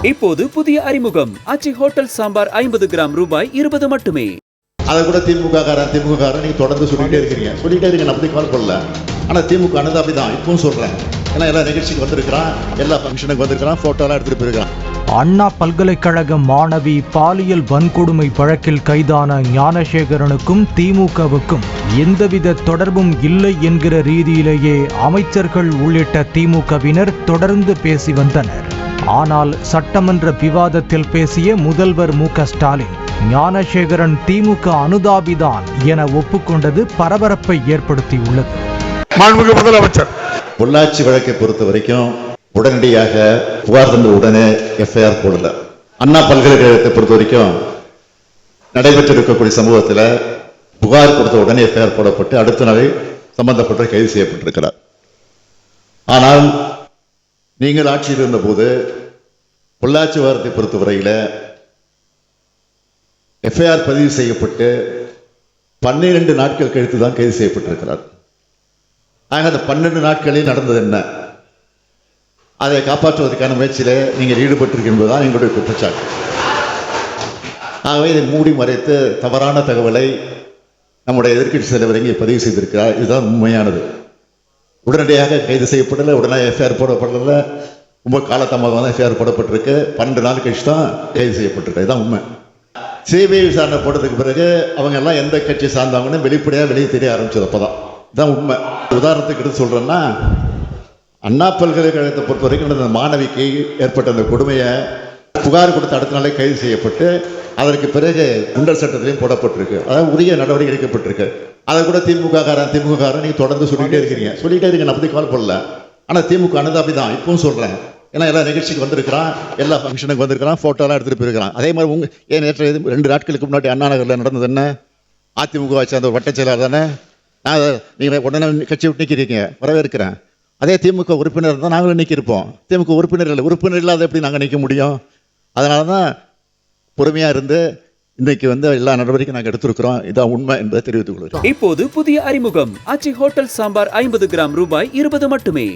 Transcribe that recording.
இப்போது புதிய அறிமுகம் ஆச்சி ஹோட்டல் சாம்பார் 50 கிராம் ரூபாய் 20 மட்டுமே. அதை கூட திமுக நீங்க தொடர்ந்து சொல்லிட்டே இருங்க, நான் பத்தி கால் பண்ணல. ஆனா திமுக அனுதாபி தான் இப்பவும் சொல்றேன். ஏன்னா எல்லா நிகழ்ச்சிக்கு வந்திருக்கிறான், எல்லா ஃபங்க்ஷனுக்கு வந்திருக்கிறான், போட்டோலாம் எடுத்துட்டு போயிருக்கான். அண்ணா பல்கலைக்கழக மாணவி பாலியல் வன்கொடுமை வழக்கில் கைதான ஞானசேகரனுக்கும் திமுகவுக்கும் எந்தவித தொடர்பும் இல்லை என்கிற ரீதியிலேயே அமைச்சர்கள் உள்ளிட்ட திமுகவினர் தொடர்ந்து பேசி வந்தனர். ஆனால் சட்டமன்ற விவாதத்தில் பேசிய முதல்வர் மு.க. ஸ்டாலின் ஞானசேகரன் திமுக அனுதாபிதான் என ஒப்புக்கொண்டது பரபரப்பை ஏற்படுத்தியுள்ளது. மாண்புமிகு முதலமைச்சர் பொள்ளாச்சி வழக்கை பொறுத்த வரைக்கும் உடனடியாக புகார் தந்த உடனே எஃப்ஐஆர் போடல. அண்ணா பல்கலைக்கழகத்தை பொறுத்த வரைக்கும் நடைபெற்றிருக்கக்கூடிய சமூகத்தில் புகார் கொடுத்த உடனே எஃப்ஐஆர் போடப்பட்டு அடுத்த நாளை சம்பந்தப்பட்ட கைது செய்யப்பட்டிருக்கிறார். ஆனால் நீங்கள் ஆட்சியில் இருந்த போது பொள்ளாச்சி விவகாரத்தை பொறுத்தவரையில் எஃப்ஐஆர் பதிவு செய்யப்பட்டு 12 நாட்கள் கழித்து தான் கைது செய்யப்பட்டிருக்கிறார். ஆக அந்த 12 நாட்களில் நடந்தது என்ன, அதை காப்பாற்றுவதற்கான முயற்சியில் நீங்கள் ஈடுபட்டிருக்க என்பதுதான் எங்களுடைய குற்றச்சாட்டு. ஆகவே இதை மூடி மறைத்து தவறான தகவலை நம்முடைய எதிர்க்கட்சி தலைவர் இங்கே பதிவு செய்திருக்கிறார். இதுதான் உண்மையானது. உடனடியாக கைது செய்யப்படலை, உடனே எஃப்ஐஆர் போடப்படலை, ரொம்ப காலதாமதமாக தான் எஃப்ஐஆர் போடப்பட்டிருக்கு. 12 நாள் கழிச்சு தான் கைது செய்யப்பட்டிருக்கு. இதுதான் உண்மை. சிபிஐ விசாரணை போட்டதுக்கு பிறகு அவங்க எல்லாம் எந்த கட்சி சார்ந்தவங்கன்னு வெளிப்படையாக வெளியே தெரிய ஆரம்பிச்சது. அப்போதான் இதுதான் உண்மை. உதாரணத்துக்கு எடுத்து சொல்றேன்னா, அண்ணா பல்கலைக்கழகத்தை பொறுத்த வரைக்கும் அந்த மாணவிக்கு ஏற்பட்ட அந்த கொடுமையை புகார் கொடுத்த அடுத்த நாளே கைது செய்யப்பட்டு அதற்கு பிறகு குண்டர் சட்டத்திலையும் போடப்பட்டிருக்கு. அதாவது உரிய நடவடிக்கை எடுக்கப்பட்டிருக்கு. அதை கூட திமுக நீங்க தொடர்ந்து சொல்லிட்டே இருங்க, நான் பத்தி கால் பண்ணல. ஆனா திமுக அனுதாபி தான் இப்பவும் சொல்றேன். ஏன்னா எல்லா நிகழ்ச்சிக்கு வந்திருக்கிறான், எல்லா ஃபங்க்ஷனுக்கு வந்திருக்கிறான், போட்டோலாம் எடுத்துட்டு போயிருக்கிறான். அதே மாதிரி ஏன் நேற்று 2 நாட்களுக்கு முன்னாடி அண்ணா நகரில் நடந்தது என்ன, அதிமுக சேர்ந்த ஒரு வட்ட செயலாளர் தானே, நீங்கள் உடனே கட்சி விட்டு நிற்கிறீங்க, வரவேற்கிறேன். அதே திமுக உறுப்பினர் தான் நாங்களும் நிற்கிருப்போம். திமுக உறுப்பினர் இல்லாத எப்படி நாங்கள் நிற்க முடியும்? அதனால தான் பொறுமையாக இருந்து இன்னைக்கு எல்லா நடவடிக்கையும் நாங்கள் எடுத்திருக்கிறோம். இதான் உண்மை என்பதை தெரிவித்துக் கொள்கிறோம். இப்போது புதிய அறிமுகம் ஆச்சி ஹோட்டல் சாம்பார் 50 கிராம் ரூபாய் 20 மட்டுமே.